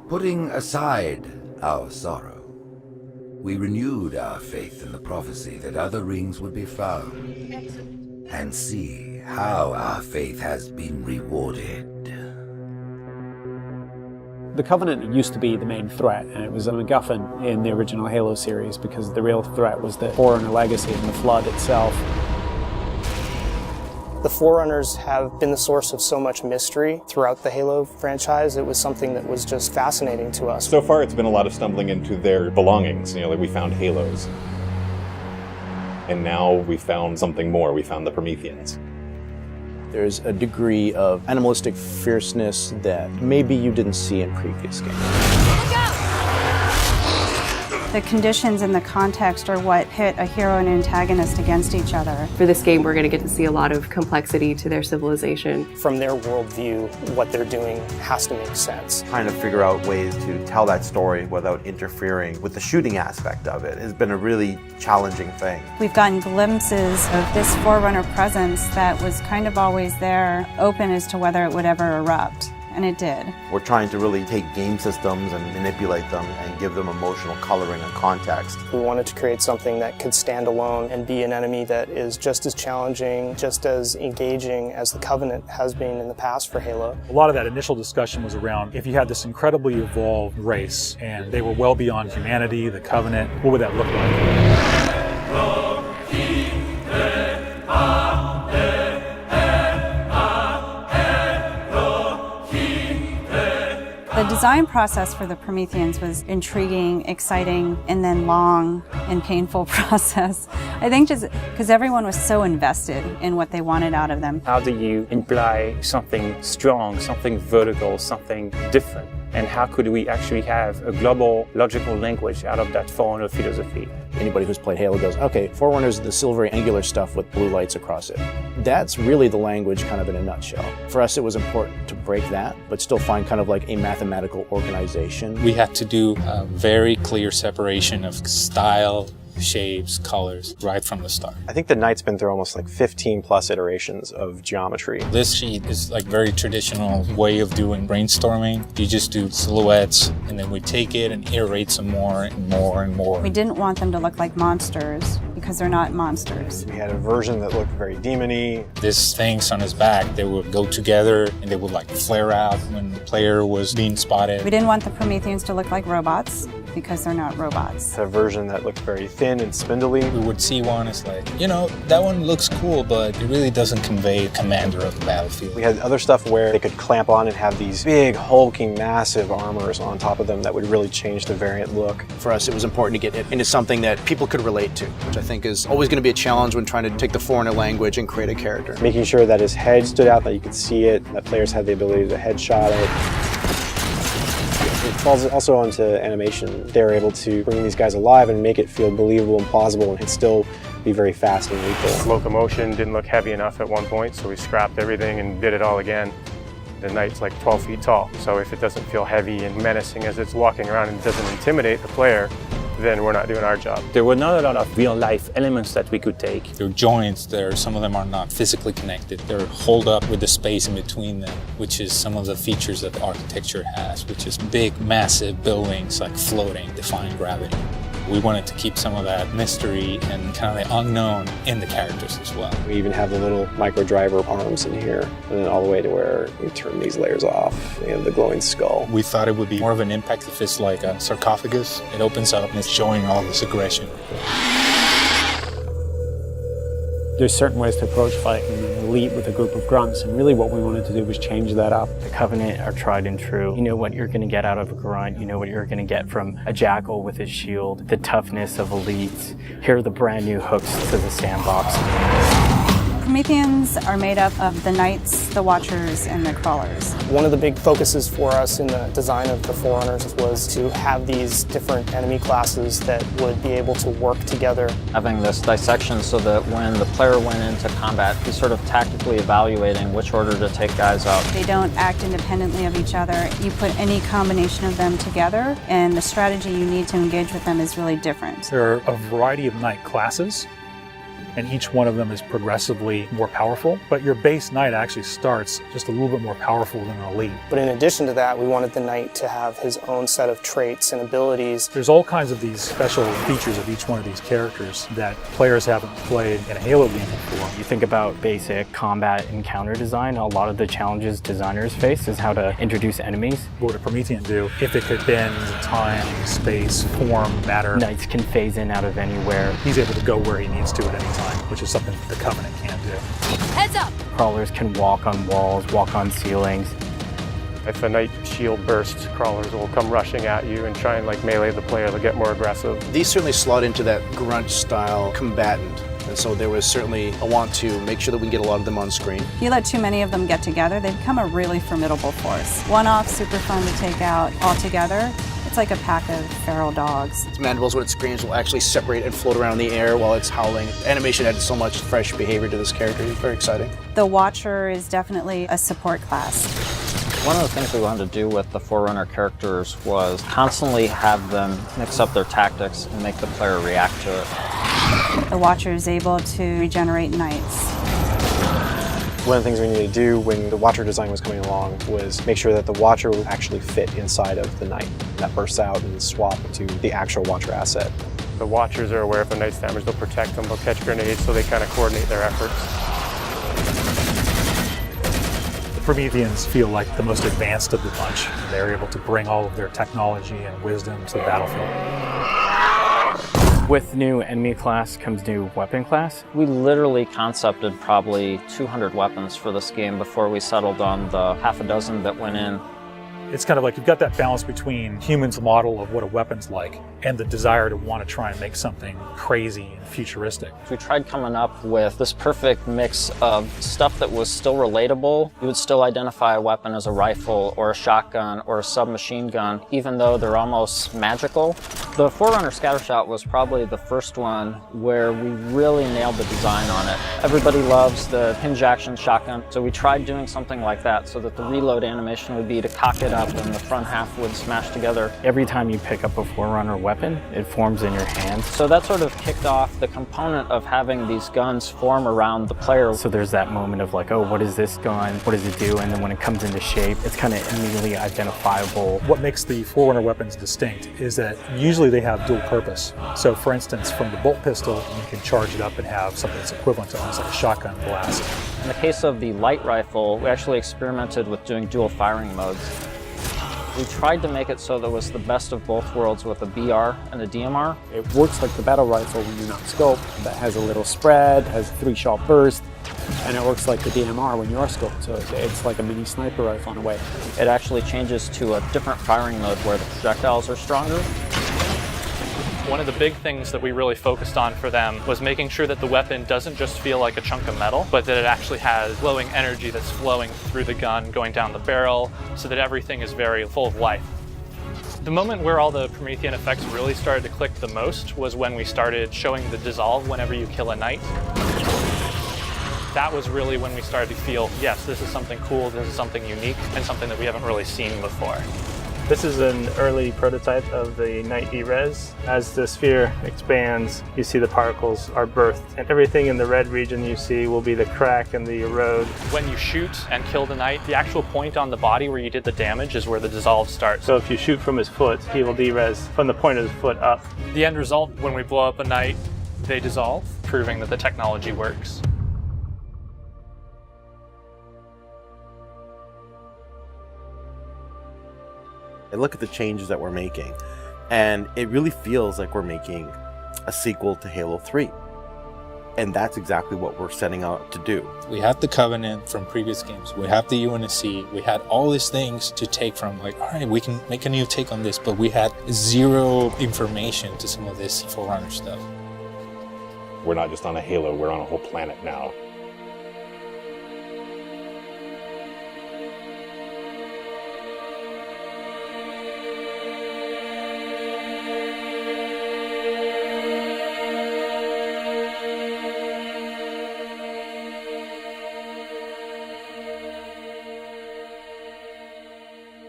Putting aside our sorrow, we renewed our faith in the prophecy that other rings would be found, and see how our faith has been rewarded. The Covenant used to be the main threat, and it was a MacGuffin in the original Halo series because the real threat was the Forerunner legacy and the Flood itself. The Forerunners have been the source of so much mystery throughout the Halo franchise. It was something that was just fascinating to us. So far it's been a lot of stumbling into their belongings. Like we found Halos. And now we found something more. We found the Prometheans. There's a degree of animalistic fierceness that maybe you didn't see in previous games. The conditions and the context are what pit a hero and antagonist against each other. For this game, we're going to get to see a lot of complexity to their civilization. From their worldview, what they're doing has to make sense. Trying to figure out ways to tell that story without interfering with the shooting aspect of it has been a really challenging thing. We've gotten glimpses of this Forerunner presence that was kind of always there, open as to whether it would ever erupt. And it did. We're trying to really take game systems and manipulate them and give them emotional coloring and context. We wanted to create something that could stand alone and be an enemy that is just as challenging, just as engaging as the Covenant has been in the past for Halo. A lot of that initial discussion was around if you had this incredibly evolved race and they were well beyond humanity, the Covenant, what would that look like? The design process for the Prometheans was intriguing, exciting, and then long and painful process. I think just because everyone was so invested in what they wanted out of them. How do you imply something strong, something vertical, something different? And how could we actually have a global logical language out of that Forerunner philosophy? Anybody who's played Halo goes, okay, Forerunners, the silvery angular stuff with blue lights across it. That's really the language kind of in a nutshell. For us, it was important to break that, but still find kind of like a mathematical organization. We had to do a very clear separation of style, shapes, colors, right from the start. I think the Knight's been through almost like 15 plus iterations of geometry. This sheet is like very traditional way of doing brainstorming. You just do silhouettes and then we take it and iterate some more and more and more. We didn't want them to look like monsters because they're not monsters. We had a version that looked very demon-y. These things on his back, they would go together and they would like flare out when the player was being spotted. We didn't want the Prometheans to look like robots because they're not robots. A version that looked very thin and spindly. We would see one, it's like, you know, that one looks cool, but it really doesn't convey commander of the battlefield. We had other stuff where they could clamp on and have these big, hulking, massive armors on top of them that would really change the variant look. For us, it was important to get it into something that people could relate to, which I think is always going to be a challenge when trying to take the Foreigner language and create a character. Making sure that his head stood out, that you could see it, that players had the ability to headshot it. It falls also onto animation. They're able to bring these guys alive and make it feel believable and plausible and still be very fast and lethal. Locomotion didn't look heavy enough at one point, so we scrapped everything and did it all again. The Knight's like 12 feet tall, so if it doesn't feel heavy and menacing as it's walking around and doesn't intimidate the player, then we're not doing our job. There were not a lot of real-life elements that we could take. There are joints, some of them are not physically connected. They're holed up with the space in between them, which is some of the features that the architecture has, which is big, massive buildings like floating, defying gravity. We wanted to keep some of that mystery and kind of the unknown in the characters as well. We even have the little micro driver arms in here, and then all the way to where we turn these layers off. We have the glowing skull. We thought it would be more of an impact if it's like a sarcophagus. It opens up and it's showing all this aggression. There's certain ways to approach fighting an elite with a group of grunts, and really what we wanted to do was change that up. The Covenant are tried and true. You know what you're going to get out of a grunt. You know what you're going to get from a jackal with his shield. The toughness of elites. Here are the brand new hooks to the sandbox. Prometheans are made up of the Knights, the Watchers, and the Crawlers. One of the big focuses for us in the design of the Forerunners was to have these different enemy classes that would be able to work together. Having this dissection so that when the player went into combat, he's sort of tactically evaluating which order to take guys out. They don't act independently of each other. You put any combination of them together, and the strategy you need to engage with them is really different. There are a variety of Knight classes. and each one of them is progressively more powerful. But your base knight actually starts just a little bit more powerful than an elite. But in addition to that, we wanted the knight to have his own set of traits and abilities. There's all kinds of these special features of each one of these characters that players haven't played in a Halo game before. You think about basic combat encounter design, a lot of the challenges designers face is how to introduce enemies. What would a Promethean do if it could bend time, space, form, matter? Knights can phase in out of anywhere. He's able to go where he needs to at any time, which is something the Covenant can't do. Heads up! Crawlers can walk on walls, walk on ceilings. If a knight shield bursts, crawlers will come rushing at you and try and like melee the player to get more aggressive. These certainly slot into that grunt style combatant. And so there was certainly a want to make sure that we can get a lot of them on screen. If you let too many of them get together, they become a really formidable force. One-off, super fun to take out all together. It's like a pack of feral dogs. Its mandibles, when it screams, will actually separate and float around in the air while it's howling. Animation added so much fresh behavior to this character. It's very exciting. The Watcher is definitely a support class. One of the things we wanted to do with the Forerunner characters was constantly have them mix up their tactics and make the player react to it. The Watcher is able to regenerate knights. One of the things we needed to do when the Watcher design was coming along was make sure that the Watcher would actually fit inside of the Knight. That bursts out and swap to the actual Watcher asset. The Watchers are aware if a knight's damaged, they'll protect them, they'll catch grenades, so they kind of coordinate their efforts. The Prometheans feel like the most advanced of the bunch. They're able to bring all of their technology and wisdom to the battlefield. With new enemy class comes new weapon class. We literally concepted probably 200 weapons for this game before we settled on the half a dozen that went in. It's kind of like you've got that balance between humans' model of what a weapon's like and the desire to want to try and make something crazy and futuristic. We tried coming up with this perfect mix of stuff that was still relatable. You would still identify a weapon as a rifle or a shotgun or a submachine gun, even though they're almost magical. The Forerunner Scattershot was probably the first one where we really nailed the design on it. Everybody loves the hinge action shotgun, so we tried doing something like that so that the reload animation would be to cock it up and the front half would smash together. Every time you pick up a Forerunner weapon, it forms in your hand. So that sort of kicked off the component of having these guns form around the player. So there's that moment of like, oh, what is this gun? What does it do? And then when it comes into shape, it's kind of immediately identifiable. What makes the Forerunner weapons distinct is that usually they have dual purpose. So for instance, from the bolt pistol, you can charge it up and have something that's equivalent to almost like a shotgun blast. In the case of the light rifle, we actually experimented with doing dual firing modes. We tried to make it so there was the best of both worlds with a BR and a DMR. It works like the battle rifle when you're not scoped. That has a little spread, has a 3-shot burst, and it works like the DMR when you are scoped. So it's like a mini sniper rifle in a way. It actually changes to a different firing mode where the projectiles are stronger. One of the big things that we really focused on for them was making sure that the weapon doesn't just feel like a chunk of metal, but that it actually has glowing energy that's flowing through the gun, going down the barrel, so that everything is very full of life. The moment where all the Promethean effects really started to click the most was when we started showing the dissolve whenever you kill a knight. That was really when we started to feel, yes, this is something cool, this is something unique, and something that we haven't really seen before. This is an early prototype of the Knight E-Res. As the sphere expands, you see the particles are birthed, and everything in the red region you see will be the crack and the erode. When you shoot and kill the knight, the actual point on the body where you did the damage is where the dissolve starts. So if you shoot from his foot, he will de-res from the point of his foot up. The end result, when we blow up a knight, they dissolve, proving that the technology works. I look at the changes that we're making, and it really feels like we're making a sequel to Halo 3. And that's exactly what we're setting out to do. We have the Covenant from previous games. We have the UNSC. We had all these things to take from, like, all right, we can make a new take on this, but we had zero information to some of this Forerunner stuff. We're not just on a Halo, we're on a whole planet now.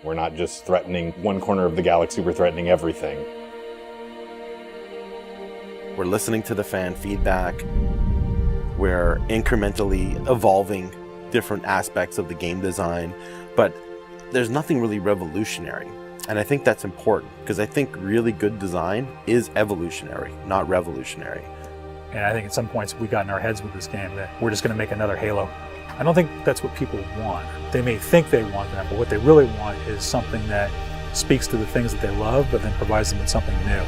We're not just threatening one corner of the galaxy, we're threatening everything. We're listening to the fan feedback. We're incrementally evolving different aspects of the game design, but there's nothing really revolutionary. And I think that's important, because I think really good design is evolutionary, not revolutionary. And I think at some points we got in our heads with this game that we're just going to make another Halo. I don't think that's what people want. They may think they want that, but what they really want is something that speaks to the things that they love, but then provides them with something new.